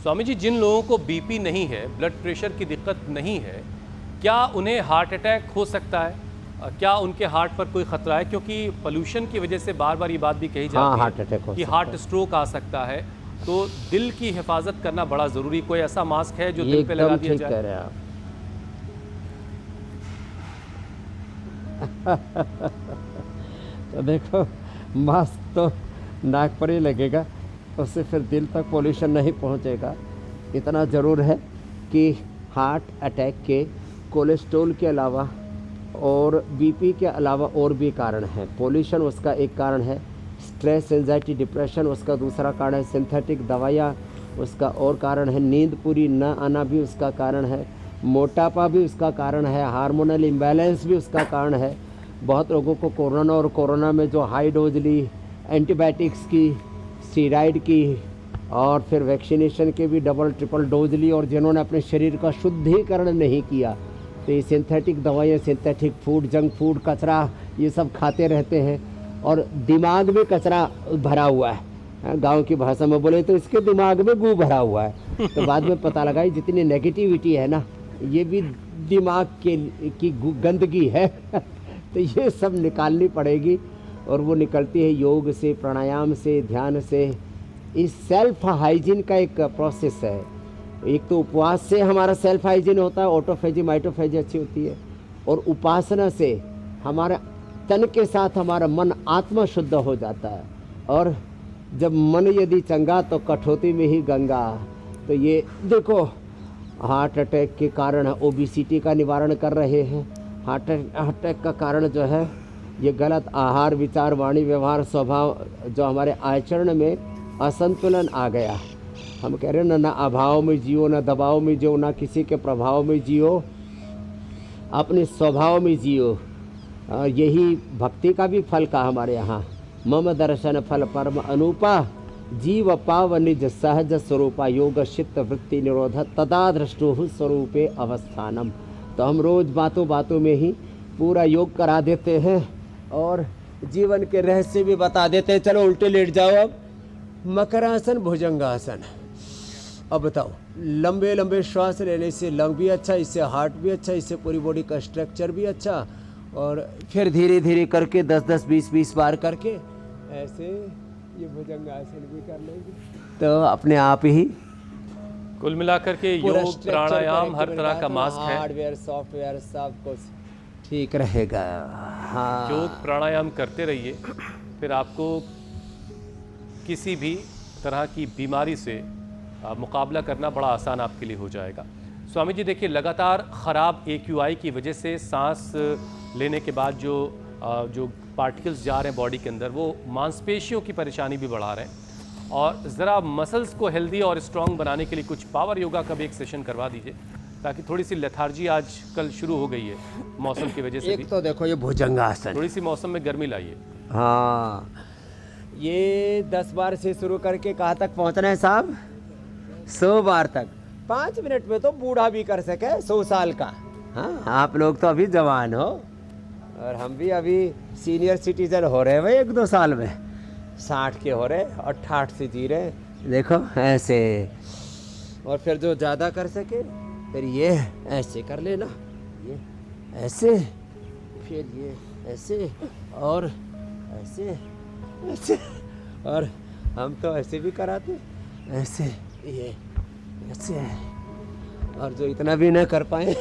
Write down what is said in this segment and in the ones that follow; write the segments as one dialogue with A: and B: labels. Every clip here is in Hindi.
A: स्वामी जी, जिन लोगों को बीपी नहीं है, ब्लड प्रेशर की दिक्कत नहीं है, क्या उन्हें हार्ट अटैक हो सकता है? क्या उनके हार्ट पर कोई खतरा है? क्योंकि पोल्यूशन की वजह से बार बार ये बात भी कही
B: हाँ,
A: जाती
B: हार्ट अटैक
A: है
B: हो
A: कि
B: सकता
A: हार्ट
B: है।
A: स्ट्रोक आ सकता है। तो दिल की हिफाजत करना बड़ा ज़रूरी। कोई ऐसा मास्क है जो
B: ये
A: दिल पे लगा
B: एकदम
A: दिया
B: ठीक
A: जाए?
B: कह रहे हैं आप। तो देखो, मास्क तो नाक पर ही लगेगा, उससे फिर दिल तक पोल्यूशन नहीं पहुंचेगा। इतना ज़रूर है कि हार्ट अटैक के कोलेस्ट्रॉल के अलावा और बीपी के अलावा और भी कारण हैं। पोल्यूशन उसका एक कारण है, स्ट्रेस, एंजाइटी, डिप्रेशन उसका दूसरा कारण है, सिंथेटिक दवाइयाँ उसका और कारण है, नींद पूरी न आना भी उसका कारण है, मोटापा भी उसका कारण है, हार्मोनल इम्बैलेंस भी उसका कारण है। बहुत लोगों को कोरोना में जो हाई डोज ली एंटीबायोटिक्स की, स्टीराइड की और फिर वैक्सीनेशन के भी डबल ट्रिपल डोज ली, और जिन्होंने अपने शरीर का शुद्धिकरण नहीं किया, तो ये सिंथेटिक दवाइयाँ, सिंथेटिक फूड, जंक फूड, कचरा ये सब खाते रहते हैं और दिमाग में कचरा भरा हुआ है। गांव की भाषा में बोले तो इसके दिमाग में गू भरा हुआ है। तो बाद में पता लगा ये जितनी नेगेटिविटी है ना, ये भी दिमाग की गंदगी है। तो ये सब निकालनी पड़ेगी, और वो निकलती है योग से, प्राणायाम से, ध्यान से। इस सेल्फ हाइजीन का एक प्रोसेस है। एक तो उपवास से हमारा सेल्फ हाइजीन होता है, ऑटोफेजी माइटोफेजी अच्छी होती है, और उपासना से हमारा तन के साथ हमारा मन आत्मा शुद्ध हो जाता है। और जब मन यदि चंगा तो कठौती में ही गंगा। तो ये देखो, हार्ट अटैक के कारण ओबिसिटी का निवारण कर रहे हैं। हार्ट अटैक का कारण जो है ये गलत आहार, विचार, वाणी, व्यवहार, स्वभाव, जो हमारे आचरण में असंतुलन आ गया। हम कह रहे हैं ना अभाव में जियो, ना दबाव में जियो, ना किसी के प्रभाव में जियो, अपने स्वभाव में जियो। यही भक्ति का भी फल का हमारे यहाँ। मम दर्शन फल परम अनूपा, जीव पाव निज सहज स्वरूपा, योग चित्त वृत्ति निरोध तदा दृष्टु स्वरूपे अवस्थानम। तो हम रोज़ बातों बातों में ही पूरा योग करा देते हैं और जीवन के रहस्य भी बता देते हैं। चलो उल्टे लेट जाओ अब। मकरासन, भुजंगासन। अब बताओ, लंबे लंबे श्वास लेने से लंग भी अच्छा, इससे हार्ट भी अच्छा, इससे पूरी बॉडी का स्ट्रक्चर भी अच्छा। और फिर धीरे धीरे करके 10-10, 20-20 बार करके ऐसे ये भुजंगासन भी कर लेंगे, तो अपने आप ही
A: कुल मिलाकर के योग, प्राणायाम हर तरह का मास्क है।
B: हार्डवेयर, सॉफ्टवेयर सब कुछ ठीक रहेगा। हाँ,
A: योग प्राणायाम करते रहिए, फिर आपको किसी भी तरह की बीमारी से मुकाबला करना बड़ा आसान आपके लिए हो जाएगा। स्वामी जी देखिए, लगातार ख़राब AQI की वजह से सांस लेने के बाद जो पार्टिकल्स जा रहे हैं बॉडी के अंदर, वो मांसपेशियों की परेशानी भी बढ़ा रहे हैं। और ज़रा मसल्स को हेल्दी और स्ट्रॉन्ग बनाने के लिए कुछ पावर योगा का भी एक सेशन करवा दीजिए, ताकि थोड़ी सी लेथार्जी आज कल शुरू हो गई है मौसम की वजह से।
B: एक तो देखो ये भुजंगासन,
A: थोड़ी सी मौसम में गर्मी लाइए।
B: हाँ, ये 10 बार से शुरू करके कहाँ तक पहुँचना है साहब? 100 बार तक। 5 मिनट में तो बूढ़ा भी कर सके 100 साल का। हाँ, आप लोग तो अभी जवान हो और हम भी अभी सीनियर सिटीजन हो रहे हैं भाई, 1-2 साल में 60 के हो रहे और 68 से जी रहे। देखो ऐसे, और फिर जो ज़्यादा कर सके फिर ये ऐसे कर लेना, ये ऐसे, फिर ये ऐसे और ऐसे ऐसे, और हम तो ऐसे भी कराते, ऐसे, ये ऐसे। और जो इतना भी न कर पाए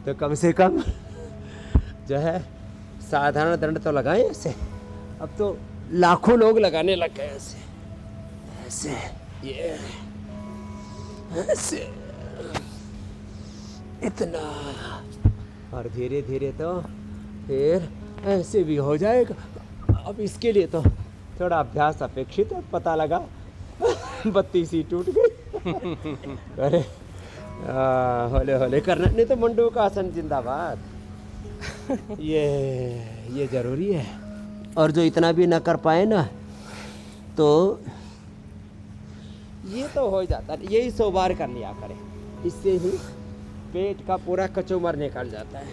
B: तो कम से कम जो है साधारण दंड तो लगाएं ऐसे। अब तो लाखों लोग लगाने लग गए ऐसे ऐसे, ये ऐसे, इतना। और धीरे धीरे तो फिर ऐसे भी हो जाएगा। अब इसके लिए तो थोड़ा अभ्यास अपेक्षित है। पता लगा बत्ती सी टूट गई। अरे होले होले करना, नहीं तो मंडू का आसन जिंदाबाद। ये जरूरी है। और जो इतना भी ना कर पाए ना, तो ये तो हो जाता है। यही 100 बार कर लिया करें, इससे ही पेट का पूरा कचूमर निकल जाता है।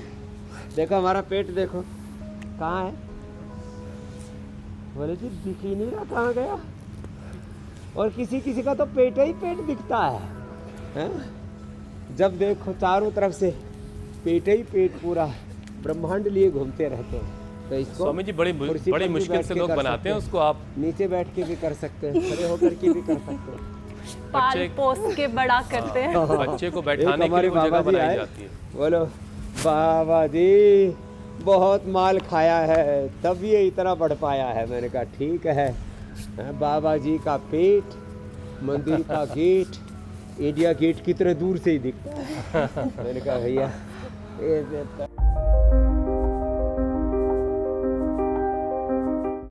B: देखो हमारा पेट देखो कहाँ है, बोले जी दिख ही नहीं रहा कहाँ गया। और किसी किसी का तो पेट ही पेट दिखता है। हैं? जब देखो चारों तरफ से पेट ही पेट पूरा ब्रह्मांड लिए घूमते रहते हैं। तो इसको
A: स्वामी जी बड़ी
B: कुर्सी
A: बड़ी
B: पर भी
A: मुश्किल
B: बैठ
A: से
B: के
A: लोग
B: कर
A: बनाते
B: सकते
A: हैं उसको। आप
B: नीचे बैठ के भी कर सकते हैं, खड़े होकर के भी कर सकते हैं।
C: पाल
A: बच्चे
C: पोस के बड़ा करते हैं।
A: बच्चे को
B: एक
A: बैठाने के
B: हमारे
A: लिए वो जगह
B: बाबा जी
A: बनाई
B: आए,
A: जाती है।
B: बोलो बाबा जी बहुत माल खाया है तब ये इतना बढ़ पाया है। मैंने कहा ठीक है, बाबा जी का पेट मंदिर का गेट इंडिया गेट की तरह दूर से ही दिखता है। मैंने कहा भैया ये